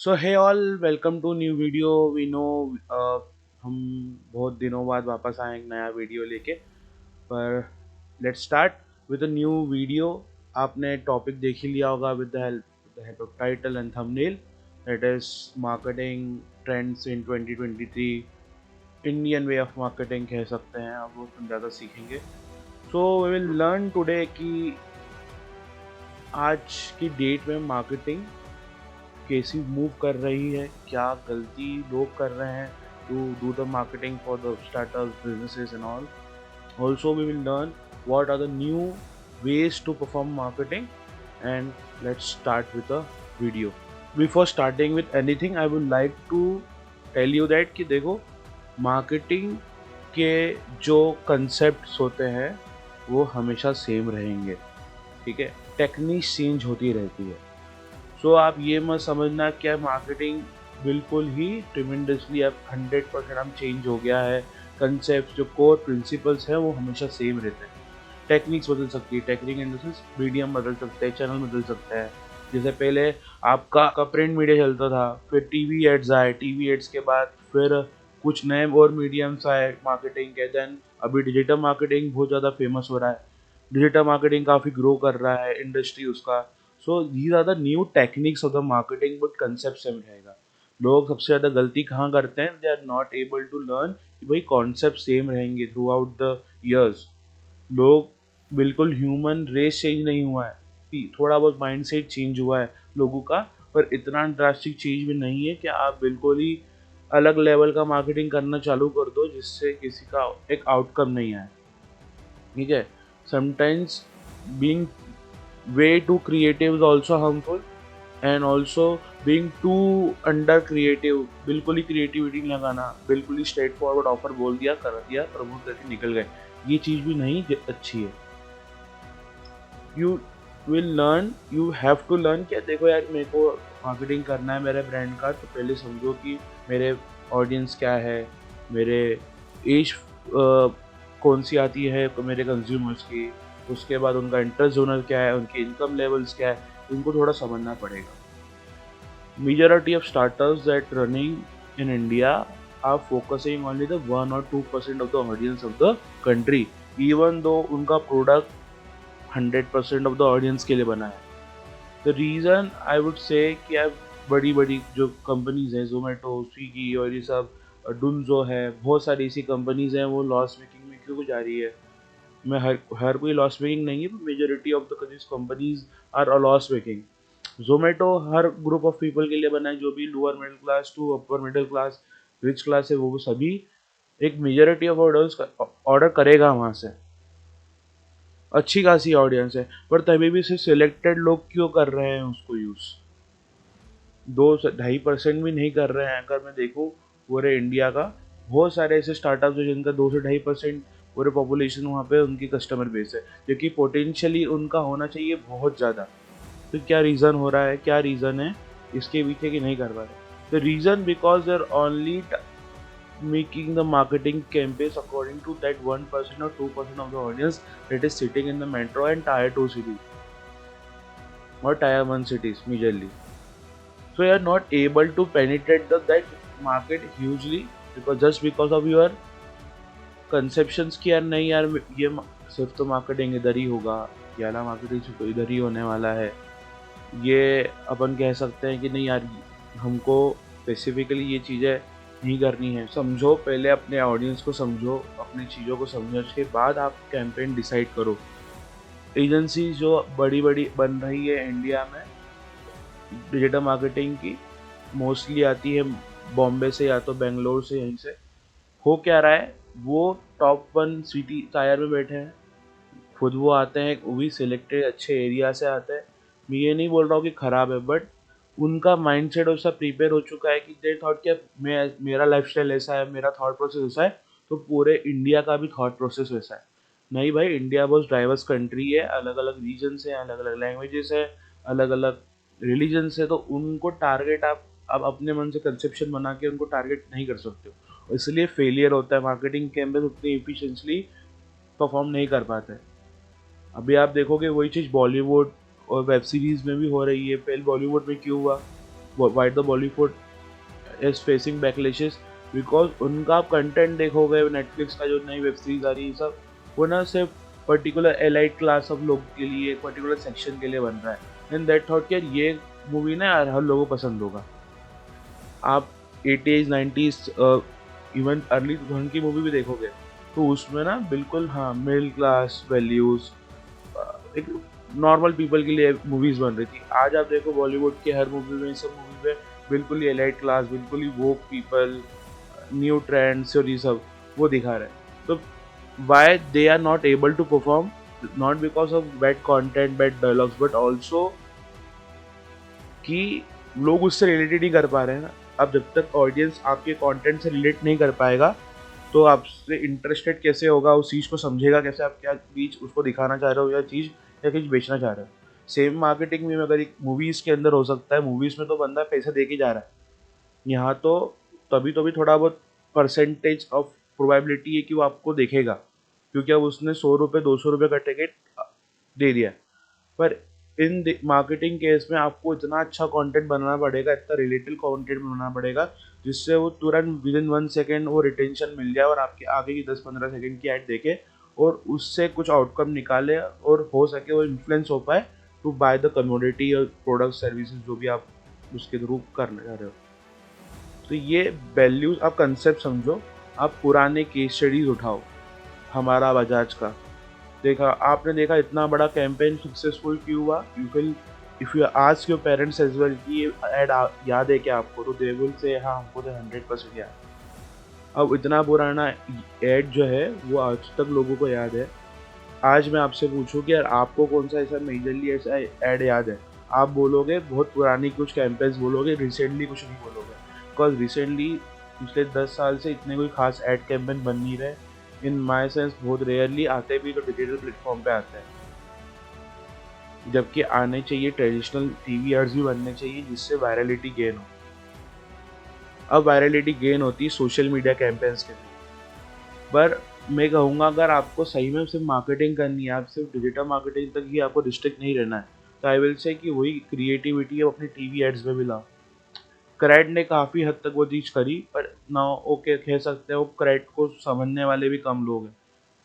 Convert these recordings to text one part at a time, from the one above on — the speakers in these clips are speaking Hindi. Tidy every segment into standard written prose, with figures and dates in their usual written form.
So hey all, welcome to new video. We know हम बहुत दिनों बाद वापस आए एक नया वीडियो लेके। पर let's start with a new video. आपने टॉपिक देख ही लिया होगा with the help of title and thumbnail, that is marketing trends in 2023। Indian way of marketing कह सकते हैं, आप वो हम ज़्यादा सीखेंगे। So we will learn today कि आज की डेट में मार्केटिंग कैसी मूव कर रही है, क्या गलती लोग कर रहे हैं to do the marketing for the startups, businesses and all. Also, we will learn what are the new ways to perform marketing, and let's start with the video. Before starting with anything, I would like to tell you that कि देखो, मार्केटिंग के जो कंसेप्ट्स होते हैं वो हमेशा सेम रहेंगे, ठीक है. टेक्निक्स चेंज होती रहती है. सो आप ये मत समझना क्या मार्केटिंग बिल्कुल ही ट्रिमेंडसली अब 100% हम चेंज हो गया है. कंसेप्ट जो कोर प्रिंसिपल्स हैं वो हमेशा सेम रहते हैं. टेक्निक्स बदल सकती है, technique in the sense medium बदल सकते हैं, चैनल बदल सकता है. जैसे पहले आपका प्रिंट मीडिया चलता था, फिर टीवी एड्स आए, टीवी एड्स के बाद फिर कुछ नए और मीडियम्स आए मार्केटिंग के. देन अभी डिजिटल मार्केटिंग बहुत ज़्यादा फेमस हो रहा है. डिजिटल मार्केटिंग काफ़ी ग्रो कर रहा है इंडस्ट्री उसका. So these are the new techniques of the marketing, but concept same रहेगा. लोग सबसे ज़्यादा गलती कहाँ करते हैं, they are not able to learn कि भाई कॉन्सेप्ट सेम रहेंगे थ्रू आउट द ईयर्स. लोग बिल्कुल, ह्यूमन रेस चेंज नहीं हुआ है, थोड़ा बहुत माइंडसेट चेंज हुआ है लोगों का, पर इतना ड्रास्टिक चेंज भी नहीं है कि आप बिल्कुल ही अलग लेवल का मार्केटिंग करना चालू कर दो जिससे किसी का एक आउटकम नहीं आए, ठीक है. Sometimes being way too creative is also harmful, and also being too under creative, बिल्कुल ही क्रिएटिविटी लगाना, बिल्कुल ही स्ट्रेट फॉरवर्ड ऑफर बोल दिया, कर दिया, प्रमोट करके निकल गए, ये चीज़ भी नहीं अच्छी है. You will learn, you have to learn क्या, देखो यार मेरे को मार्केटिंग करना है मेरे ब्रांड का, तो पहले समझो कि मेरे ऑडियंस क्या है, मेरे एज कौन सी आती है मेरे कंज्यूमर्स की, उसके बाद उनका इंटरेस्ट जोनर क्या है, उनके इनकम लेवल्स क्या है, इनको थोड़ा समझना पड़ेगा. Majority of startups that running in India are focusing only the 1 or 2% of the audience of the country, even though उनका प्रोडक्ट 100% ऑफ द ऑडियंस के लिए बना है. The reason I would say कि अब बड़ी बड़ी जो कंपनीज हैं, जोमेटो, स्विगी और ये सब, डुनजो है, बहुत सारी ऐसी कंपनीज हैं, वो लॉस मेकिंग में क्यों जा रही है. मैं हर कोई लॉस मेकिंग नहीं है, majority of the companies are loss making. Zomato हर ग्रुप ऑफ पीपल के लिए बना है, जो भी lower middle class to upper middle class, rich class है, वो सभी एक मेजोरिटी ऑफ ऑर्डर करेगा वहाँ से. अच्छी खासी ऑडियंस है, पर तभी भी सिर्फ सिलेक्टेड लोग क्यों कर रहे हैं उसको यूज़. 2 से 2.5% भी नहीं कर रहे हैं. अगर मैं देखूँ पूरे इंडिया का, बहुत सारे ऐसे स्टार्टअप्स हैं जिनका 2 से 2.5% पूरे पॉपुलेशन वहाँ पे उनकी कस्टमर बेस है, जो कि पोटेंशियली उनका होना चाहिए बहुत ज़्यादा. तो क्या रीज़न हो रहा है, क्या रीज़न है इसके पीछे कि नहीं कर पा रहे. The reason because they are only making the marketing campaigns according to that 1% or 2% of the audience that is sitting in the metro and tier 2 cities or tier 1 cities majorly. So you are not able to penetrate that market hugely because just because of your conceptions कि यार नहीं यार ये सिर्फ तो मार्केटिंग इधर ही होगा, ये वाला मार्केटिंग सिर्फ तो इधर ही होने वाला है. ये अपन कह सकते हैं कि नहीं यार, हमको स्पेसिफिकली ये चीज़ें नहीं करनी है. समझो, पहले अपने ऑडियंस को समझो, अपनी चीज़ों को समझो, उसके बाद आप कैंपेन डिसाइड करो. एजेंसी जो बड़ी बड़ी बन रही है इंडिया में डिजिटल मार्केटिंग की, मोस्टली आती है बॉम्बे से या तो बेंगलोर से. यहीं से हो क्या रहा है, वो टॉप 1 सिटी टायर में बैठे हैं, खुद वो आते हैं, वो भी सिलेक्टेड अच्छे एरिया से आते हैं. मैं ये नहीं बोल रहा हूँ कि ख़राब है, बट उनका माइंडसेट ऐसा प्रिपेयर हो चुका है कि दे थॉट क्या मेरा लाइफस्टाइल ऐसा है, मेरा थॉट प्रोसेस ऐसा है, तो पूरे इंडिया का भी थॉट प्रोसेस वैसा है. नहीं भाई, इंडिया बहुत डाइवर्स कंट्री है, अलग अलग रीजन्स हैं, अलग अलग लैंग्वेजेस है, अलग अलग रिलीजन्स है, तो उनको टारगेट आप अपने मन से कंसेप्शन बना के उनको टारगेट नहीं कर सकते हो. इसलिए फेलियर होता है, मार्केटिंग कैंपेन उतनी एफिशिएंटली परफॉर्म नहीं कर पाते. अभी आप देखोगे वही चीज़ बॉलीवुड और वेब सीरीज़ में भी हो रही है. पहले बॉलीवुड में क्यों हुआ, why the Bollywood is facing backlashes, because उनका आप कंटेंट देखोगे नेटफ्लिक्स का जो नई वेब सीरीज आ रही है सब, वो ना सिर्फ पर्टिकुलर एलाइट क्लास ऑफ लोग के लिए, एक पर्टिकुलर सेक्शन के लिए बन रहा है। एंड दैट थॉट कि यार ये मूवी ना यार हर लोगों को पसंद होगा। आप 80s 90s इवन अर्ली 2000 की मूवी भी देखोगे तो उसमें ना बिल्कुल हाँ मिडिल क्लास वैल्यूज, एक नॉर्मल पीपल के लिए मूवीज बन रही थी। आज आप देखो बॉलीवुड के हर मूवी में, सब मूवी में बिल्कुल ही एलाइट क्लास, बिल्कुल ही वोक पीपल, न्यू ट्रेंड्स और ये सब वो दिखा रहे हैं। तो why they are not able to perform, not because of bad content bad dialogues, but also कि लोग उससे रिलेटेड नहीं कर पा रहे हैं ना। अब जब तक ऑडियंस आपके कंटेंट से रिलेट नहीं कर पाएगा तो आपसे इंटरेस्टेड कैसे होगा, उस चीज़ को समझेगा कैसे, आप क्या चीज़ उसको दिखाना चाह रहे हो या चीज़ या कुछ बेचना चाह रहे हो। सेम मार्केटिंग में अगर एक मूवीज़ के अंदर हो सकता है, मूवीज़ में तो बंदा पैसा दे के जा रहा है, यहाँ तो तभी तो भी थोड़ा बहुत परसेंटेज ऑफ प्रोबेबिलिटी है कि वो आपको देखेगा, क्योंकि अब उसने 100 रुपये 200 रुपये का टिकट दे दिया। पर इन मार्केटिंग केस में आपको इतना अच्छा कंटेंट बनाना पड़ेगा, इतना रिलेटेड कंटेंट बनाना पड़ेगा जिससे वो तुरंत विद इन 1 सेकेंड वो रिटेंशन मिल जाए और आपके आगे की 10-15 सेकेंड की ऐड देखे और उससे कुछ आउटकम निकाले और हो सके वो इन्फ्लुएंस हो पाए टू बाय द कमोडिटी और प्रोडक्ट सर्विसेज जो भी आप उसके थ्रू करना चाह रहे हो। तो ये वैल्यूज आप कंसेप्ट समझो। आप पुराने केस स्टडीज उठाओ, हमारा बजाज का देखा आपने, देखा इतना बड़ा कैंपेन सक्सेसफुल क्यों हुआ। You will if you ask your parents as well कि ये ऐड याद है क्या आपको, तो दे विल से हाँ हमको तो 100% याद। अब इतना पुराना ऐड जो है वो आज तक लोगों को याद है। आज मैं आपसे पूछूं कि यार आपको कौन सा ऐसा मेजरली ऐसा ऐड याद है, आप बोलोगे बहुत पुरानी कुछ कैंपेन्स बोलोगे, रिसेंटली कुछ नहीं बोलोगे। बिकॉज रिसेंटली पिछले 10 साल से इतने कोई खास ऐड कैंपेन बन नहीं रहे। इन माई सेंस बहुत रेयरली आते भी तो डिजिटल प्लेटफॉर्म पे आते हैं, जबकि आने चाहिए ट्रेडिशनल टीवी एड्स भी बनने चाहिए जिससे वायरलिटी गेन हो। अब वायरलिटी गेन होती है सोशल मीडिया कैंपेन्स के थ्रू। पर मैं कहूँगा अगर आपको सही में सिर्फ मार्केटिंग करनी है, आप सिर्फ डिजिटल मार्केटिंग तक ही आपको रिस्ट्रिक्ट नहीं रहना है, तो आई विल से कि वही क्रिएटिविटी है अपनी टीवी एड्स में भी लाओ। क्रेड ने काफ़ी हद तक वो चीज़ करी, पर ना ओके कह सकते हैं वो क्रेड को समझने वाले भी कम लोग हैं।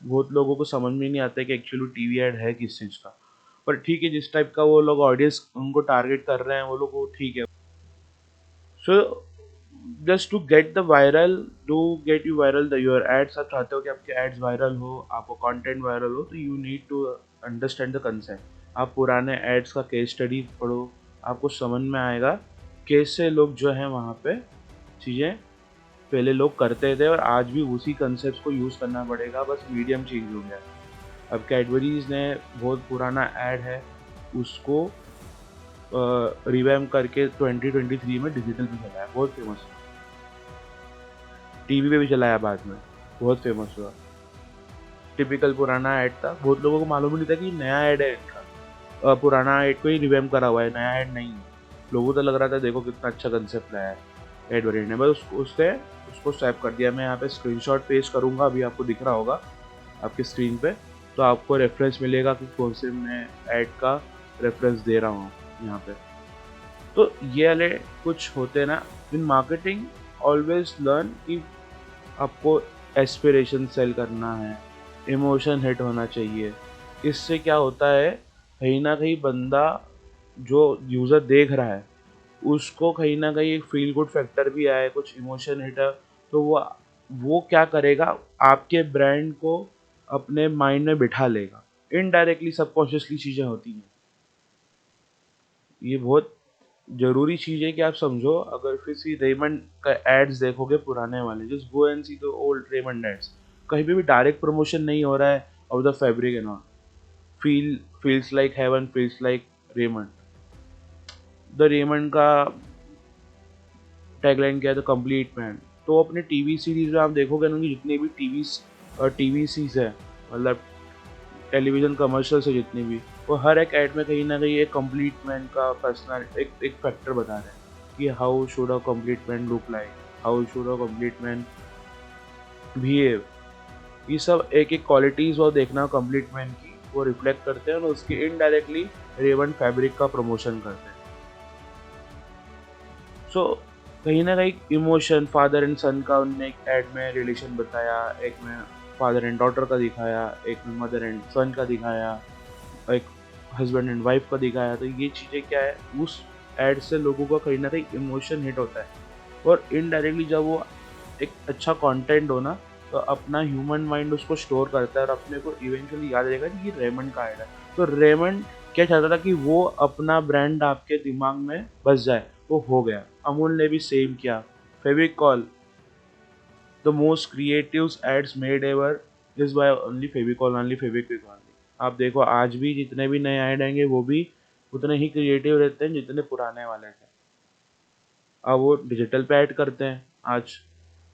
बहुत लोगों को समझ में नहीं आता कि एक्चुअली टीवी एड है किस चीज़ का। पर ठीक है, जिस टाइप का वो लोग ऑडियंस उनको टारगेट कर रहे हैं वो लोग, वो ठीक है। So just to get the viral, to get you viral the your ads, आप चाहते हो कि आपके एड्स वायरल हो, आपको कंटेंट वायरल हो, तो you need to understand the concept. आप पुराने एड्स का केस स्टडी पढ़ो, आपको समझ में आएगा कैसे लोग जो हैं वहाँ पे चीज़ें पहले लोग करते थे और आज भी उसी कंसेप्ट को यूज़ करना पड़ेगा, बस मीडियम चेंज हो गया। अब कैडबरीज ने बहुत पुराना ऐड है उसको रिवैम्प करके 2023 में डिजिटल पे चलाया, बहुत फेमस। टीवी पे भी चलाया बाद में, बहुत फेमस हुआ। टिपिकल पुराना ऐड था, बहुत लोगों को मालूम नहीं था कि नया ऐड है इनका, पुराना ऐड को ही रिवैम्प करा हुआ है, नया ऐड नहीं है। लोगों को तो लग रहा था देखो कितना अच्छा कंसेप्ट लाया है एडवरी ने, बस उसको स्वैप कर दिया। मैं यहाँ पे स्क्रीनशॉट पेस्ट करूँगा, अभी आपको दिख रहा होगा आपकी स्क्रीन पे, तो आपको रेफरेंस मिलेगा कि कौन से मैं ऐड का रेफरेंस दे रहा हूँ यहाँ पे। तो ये वाले कुछ होते ना इन मार्केटिंग, ऑलवेज लर्न कि आपको एस्पिरेशन सेल करना है, इमोशन हिट होना चाहिए। इससे क्या होता है, कहीं ना कहीं बंदा जो यूज़र देख रहा है उसको कहीं ना कहीं एक फील गुड फैक्टर भी आए, कुछ इमोशन हिट है, तो वो क्या करेगा, आपके ब्रांड को अपने माइंड में बिठा लेगा। इनडायरेक्टली सबकॉन्शियसली चीज़ें होती हैं। ये बहुत ज़रूरी चीज़ है कि आप समझो। अगर किसी रेमंड का एड्स देखोगे पुराने वाले, just go and see the old Raymond ads, कहीं पे भी डायरेक्ट प्रमोशन नहीं हो रहा है of the fabric and all. Feels like heaven, feels like Raymond. The Raymond का टैगलाइन क्या है, द कंप्लीट मैन। तो अपने टीवी सीरीज में आप देखोगे ना कि जितने भी टीवी सीरीज है, मतलब टेलीविज़न कमर्शियल्स है जितने भी, वो हर एक ऐड में कहीं ना कहीं एक कंप्लीट मैन का पर्सनल एक फैक्टर बता रहे हैं कि how should a complete man look like, how should a complete man behave. ये सब एक एक क्वालिटीज़ वो देखना कंप्लीट मैन की, वो रिफ्लेक्ट करते हैं और उसके इनडायरेक्टली रेमंड फैब्रिक का प्रमोशन करते हैं। सो कहीं ना कहीं इमोशन, फादर एंड सन का उनने एक एड में रिलेशन बताया, एक में फादर एंड डॉटर का दिखाया, एक में मदर एंड सन का दिखाया, एक हस्बैंड एंड वाइफ का दिखाया। तो ये चीज़ें क्या है, उस एड से लोगों का कहीं ना कहीं इमोशन हिट होता है, और इनडायरेक्टली जब वो एक अच्छा कंटेंट हो ना, तो अपना ह्यूमन माइंड उसको स्टोर करता है और अपने को इवेंचुअली याद रहेगा कि ये रेमंड का ऐड है। तो रेमंड क्या चाहता था कि वो अपना ब्रांड आपके दिमाग में बस जाए, वो हो गया। अमूल ने भी सेम किया। Fevicol, the most creative ads made ever is by only Fevicol, only Fevikwik only. आप देखो आज भी जितने भी नए ऐड आएंगे वो भी उतने ही क्रिएटिव रहते हैं जितने पुराने वाले थे। अब वो डिजिटल पे ऐड करते हैं आज,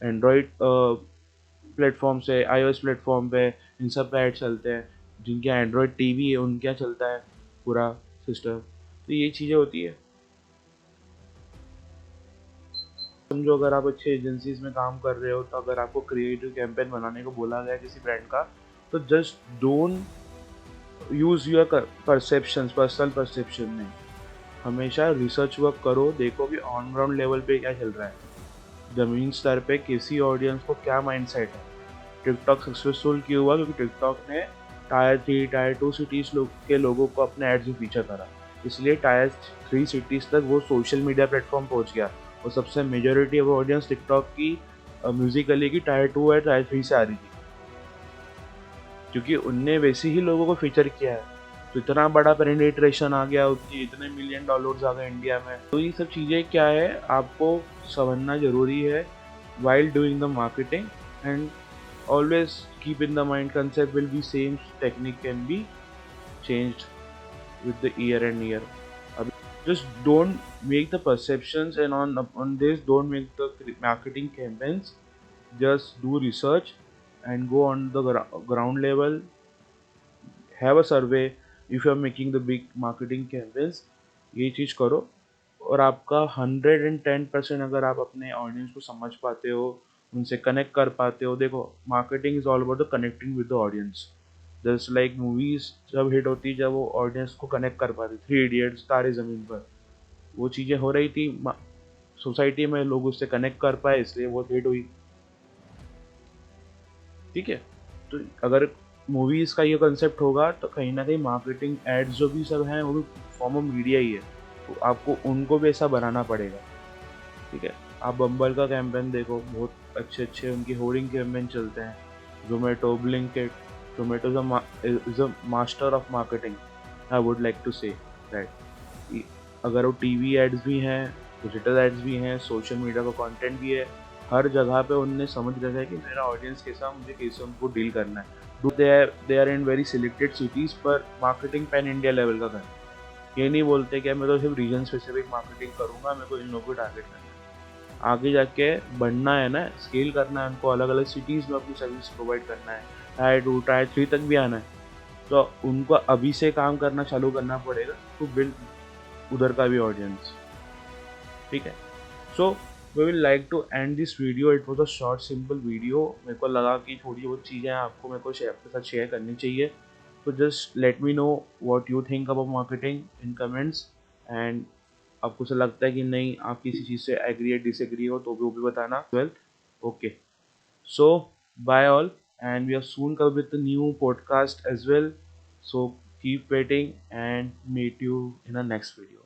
एंड्रॉयड प्लेटफॉर्म से, आईओएस प्लेटफॉर्म पे, इन सब पे ऐड चलते हैं। जिनके एंड्रॉयड टीवी है उनके यहाँ चलता है पूरा सिस्टम। तो ये चीज़ें होती है। समझो अगर आप अच्छे एजेंसीज में काम कर रहे हो, तो अगर आपको क्रिएटिव कैंपेन बनाने को बोला गया किसी ब्रांड का, तो just don't use your perception, personal perception नहीं, हमेशा रिसर्च वर्क करो, देखो कि ऑन ग्राउंड लेवल पे क्या चल रहा है, जमीन स्तर पे किसी ऑडियंस को क्या माइंडसेट है। टिकटॉक सक्सेसफुल क्यों हुआ? क्योंकि टिकटॉक ने टायर 3 टायर 2 सिटीज़ के लोगों को अपने एड्स में फीचर करा, इसलिए टायर 3 सिटीज़ तक वो सोशल मीडिया प्लेटफॉर्म पहुंच गया। और सबसे मेजोरिटी ऑफ ऑडियंस टिकटॉक की म्यूजिकली की टायर 2 है टायर 3 से आ रही थी, क्योंकि उनने वैसे ही लोगों को फीचर किया है। तो इतना बड़ा पेनिट्रेशन आ गया, उतनी इतने मिलियन डॉलर्स आ गए इंडिया में। तो ये सब चीज़ें क्या है, आपको समझना ज़रूरी है while doing the marketing, and always keep in the mind concept will be same, technique can be changed with the year and year. अब just don't make the perceptions, and on this don't make the marketing campaigns, just do research and go on the ground level, have a survey if you are making the big marketing campaigns। ये चीज़ करो, और आपका 110% अगर आप अपने ऑडियंस को समझ पाते हो, उनसे कनेक्ट कर पाते हो। देखो marketing is all about the connecting with the audience. Just like movies जब हिट होती, जब वो ऑडियंस को कनेक्ट कर पाती, 3 इडियट्स, तारे ज़मीन पर, वो चीज़ें हो रही थी सोसाइटी में, लोग उससे कनेक्ट कर पाए इसलिए वो हिट हुई। ठीक है, तो अगर मूवीज़ का ये कंसेप्ट होगा, तो कहीं ना कहीं मार्केटिंग एड्स जो भी सब हैं वो भी फॉर्म ऑफ मीडिया ही है, तो आपको उनको भी ऐसा बनाना पड़ेगा। ठीक है, आप बम्बल का कैंपेन देखो, बहुत अच्छे अच्छे उनकी होर्डिंग कैंपेन चलते हैं। Zomato, Blinkit, Zomato is a master of marketing, I would like to say that. अगर वो टीवी एड्स भी हैं, डिजिटल एड्स भी हैं, सोशल मीडिया का कंटेंट भी है, हर जगह पे उनने समझ रखा है कि मेरा ऑडियंस कैसा, मुझे कैसे उनको डील करना है। They are in very selected cities, पर मार्केटिंग पैन इंडिया लेवल का करना है। ये नहीं बोलते कि मैं तो सिर्फ रीजन स्पेसिफिक मार्केटिंग करूँगा, मेरे को इन लोगों को टारगेट करना है। आगे जाके बढ़ना है ना, स्केल करना है उनको, अलग अलग सिटीज़ में अपनी सर्विस प्रोवाइड करना है, टायर 2 टायर 3 तक भी आना है। तो उनको अभी से काम करना चालू करना पड़ेगा टू बिल्ड उधर का भी ऑडियंस। ठीक है, so we will like to end this video. It was a short simple video. मेरे को लगा कि थोड़ी बहुत चीज़ें आपको मेरे को आपके साथ शेयर करनी चाहिए। तो just let me know what you think about marketing in comments, and आपको ऐसा लगता है कि नहीं, आप किसी चीज़ से एग्री या डिसएग्री हो तो भी वो भी बताना। Well, okay, so bye all, and we are soon come with new podcast as well. So keep waiting and meet you in a next video.